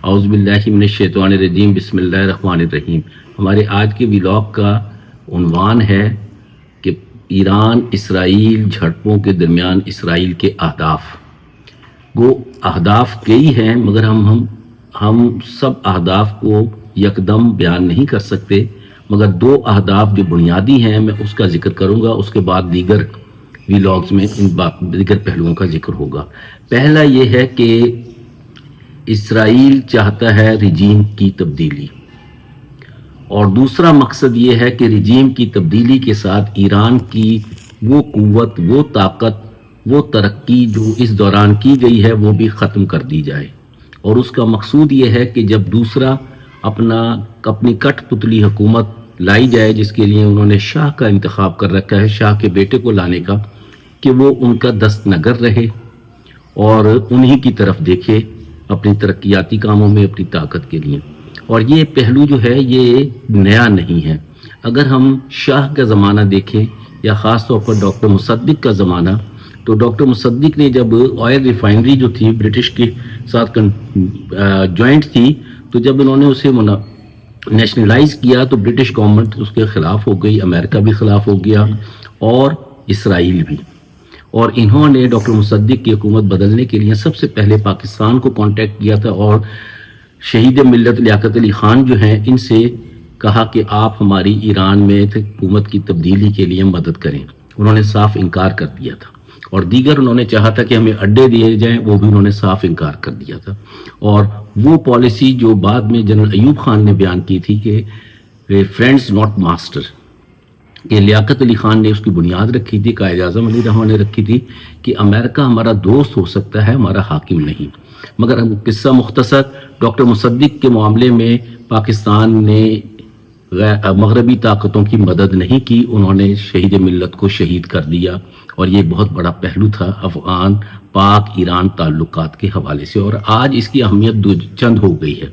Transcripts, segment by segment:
اعوذ باللہ من الشیطان الرجیم، بسم اللہ الرحمن الرحیم۔ ہمارے آج کے ولاگ کا عنوان ہے کہ ایران اسرائیل جھڑپوں کے درمیان اسرائیل کے اہداف۔ وہ اہداف کئی ہیں مگر ہم سب اہداف کو یکدم بیان نہیں کر سکتے، مگر دو اہداف جو بنیادی ہیں میں اس کا ذکر کروں گا، اس کے بعد دیگر ولاگز میں ان دیگر پہلوؤں کا ذکر ہوگا۔ پہلا یہ ہے کہ اسرائیل چاہتا ہے رجیم کی تبدیلی، اور دوسرا مقصد یہ ہے کہ رجیم کی تبدیلی کے ساتھ ایران کی وہ قوت، وہ طاقت، وہ ترقی جو اس دوران کی گئی ہے وہ بھی ختم کر دی جائے۔ اور اس کا مقصود یہ ہے کہ جب دوسرا اپنی کٹ پتلی حکومت لائی جائے، جس کے لیے انہوں نے شاہ کا انتخاب کر رکھا ہے، شاہ کے بیٹے کو لانے کا، کہ وہ ان کا دست نگر رہے اور انہی کی طرف دیکھے اپنی ترقیاتی کاموں میں اپنی طاقت کے لیے۔ اور یہ پہلو جو ہے یہ نیا نہیں ہے۔ اگر ہم شاہ کا زمانہ دیکھیں یا خاص طور پر ڈاکٹر مصدق کا زمانہ، تو ڈاکٹر مصدق نے جب آئل ریفائنری جو تھی برٹش کے ساتھ جوائنٹ تھی، تو جب انہوں نے اسے نیشنلائز کیا تو برٹش گورنمنٹ اس کے خلاف ہو گئی، امریکہ بھی خلاف ہو گیا اور اسرائیل بھی۔ اور انہوں نے ڈاکٹر مصدق کی حکومت بدلنے کے لیے سب سے پہلے پاکستان کو کانٹیکٹ کیا تھا، اور شہید ملت لیاقت علی خان جو ہیں ان سے کہا کہ آپ ہماری ایران میں حکومت کی تبدیلی کے لیے مدد کریں۔ انہوں نے صاف انکار کر دیا تھا، اور دیگر انہوں نے چاہا تھا کہ ہمیں اڈے دیے جائیں، وہ بھی انہوں نے صاف انکار کر دیا تھا۔ اور وہ پالیسی جو بعد میں جنرل ایوب خان نے بیان کی تھی کہ فرینڈز ناٹ ماسٹر، کہ لیاقت علی خان نے اس کی بنیاد رکھی تھی، قائد اعظم علی رحمٰن نے رکھی تھی کہ امریکہ ہمارا دوست ہو سکتا ہے، ہمارا حاکم نہیں۔ مگر قصہ مختصر، ڈاکٹر مصدق کے معاملے میں پاکستان نے مغربی طاقتوں کی مدد نہیں کی، انہوں نے شہید ملت کو شہید کر دیا، اور یہ بہت بڑا پہلو تھا افغان پاک ایران تعلقات کے حوالے سے، اور آج اس کی اہمیت چند ہو گئی ہے۔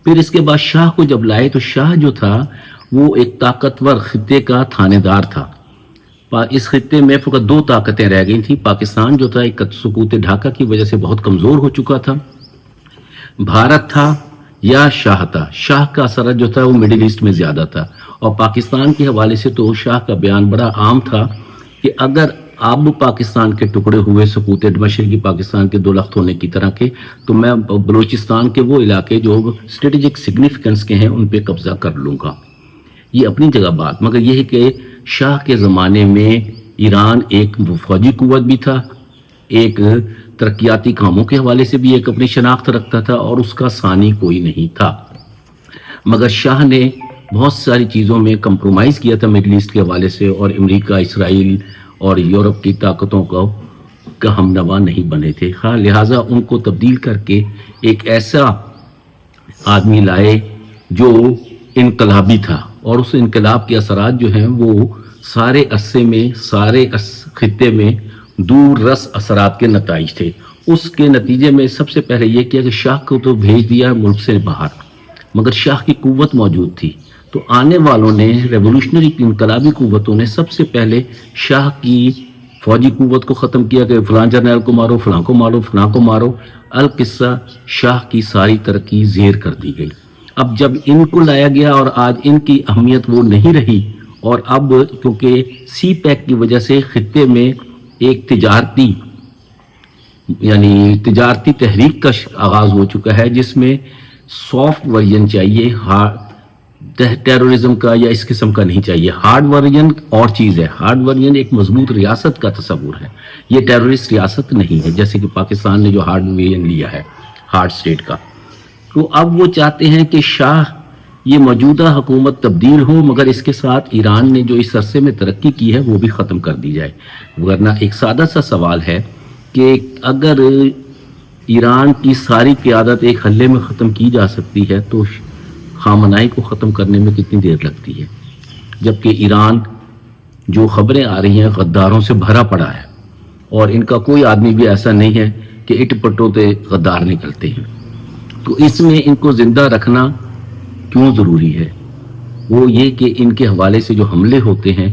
پھر اس کے بعد شاہ کو جب لائے تو شاہ جو تھا وہ ایک طاقتور خطے کا تھانے دار تھا۔ اس خطے میں فقط دو طاقتیں رہ گئی تھیں، پاکستان جو تھا ایک سقوط ڈھاکہ کی وجہ سے بہت کمزور ہو چکا تھا، بھارت تھا یا شاہ تھا۔ شاہ کا اثر جو تھا وہ مڈل ایسٹ میں زیادہ تھا، اور پاکستان کے حوالے سے تو شاہ کا بیان بڑا عام تھا کہ اگر اب پاکستان کے ٹکڑے ہوئے سقوط مشرقی پاکستان کے دو لخت ہونے کی طرح کے، تو میں بلوچستان کے وہ علاقے جو اسٹریٹجک سگنیفیکنس کے ہیں ان پہ قبضہ کر لوں گا۔ یہ اپنی جگہ بات، مگر یہ ہے کہ شاہ کے زمانے میں ایران ایک فوجی قوت بھی تھا، ایک ترقیاتی کاموں کے حوالے سے بھی ایک اپنی شناخت رکھتا تھا، اور اس کا ثانی کوئی نہیں تھا۔ مگر شاہ نے بہت ساری چیزوں میں کمپرومائز کیا تھا مڈل ایسٹ کے حوالے سے، اور امریکہ، اسرائیل اور یورپ کی طاقتوں کا ہم نوا نہیں بنے تھے، لہٰذا ان کو تبدیل کر کے ایک ایسا آدمی لائے جو انقلابی تھا، اور اس انقلاب کے اثرات جو ہیں وہ سارے عرصے میں، سارے خطے میں دور رس اثرات کے نتائج تھے۔ اس کے نتیجے میں سب سے پہلے یہ کیا کہ شاہ کو تو بھیج دیا ملک سے باہر، مگر شاہ کی قوت موجود تھی، تو آنے والوں نے، ریولوشنری انقلابی قوتوں نے سب سے پہلے شاہ کی فوجی قوت کو ختم کیا کہ فلاں جرنیل کو مارو، فلاں کو مارو، فلاں کو مارو۔ القصہ شاہ کی ساری ترقی زیر کر دی گئی۔ اب جب ان کو لایا گیا اور آج ان کی اہمیت وہ نہیں رہی، اور اب کیونکہ سی پیک کی وجہ سے خطے میں ایک تجارتی تحریک کا آغاز ہو چکا ہے، جس میں سافٹ ورژن چاہیے، ٹیرورزم کا یا اس قسم کا نہیں چاہیے۔ ہارڈ ورژن اور چیز ہے، ہارڈ ورژن ایک مضبوط ریاست کا تصور ہے، یہ ٹیرورسٹ ریاست نہیں ہے، جیسے کہ پاکستان نے جو ہارڈ ورژن لیا ہے ہارڈ اسٹیٹ کا۔ تو اب وہ چاہتے ہیں کہ شاہ یہ موجودہ حکومت تبدیل ہو، مگر اس کے ساتھ ایران نے جو اس عرصے میں ترقی کی ہے وہ بھی ختم کر دی جائے۔ ورنہ ایک سادہ سا سوال ہے کہ اگر ایران کی ساری قیادت ایک حلے میں ختم کی جا سکتی ہے تو خامنائی کو ختم کرنے میں کتنی دیر لگتی ہے؟ جبکہ ایران جو خبریں آ رہی ہیں غداروں سے بھرا پڑا ہے، اور ان کا کوئی آدمی بھی ایسا نہیں ہے کہ اٹ پٹوں تے غدار نکلتے ہیں۔ تو اس میں ان کو زندہ رکھنا کیوں ضروری ہے؟ وہ یہ کہ ان کے حوالے سے جو حملے ہوتے ہیں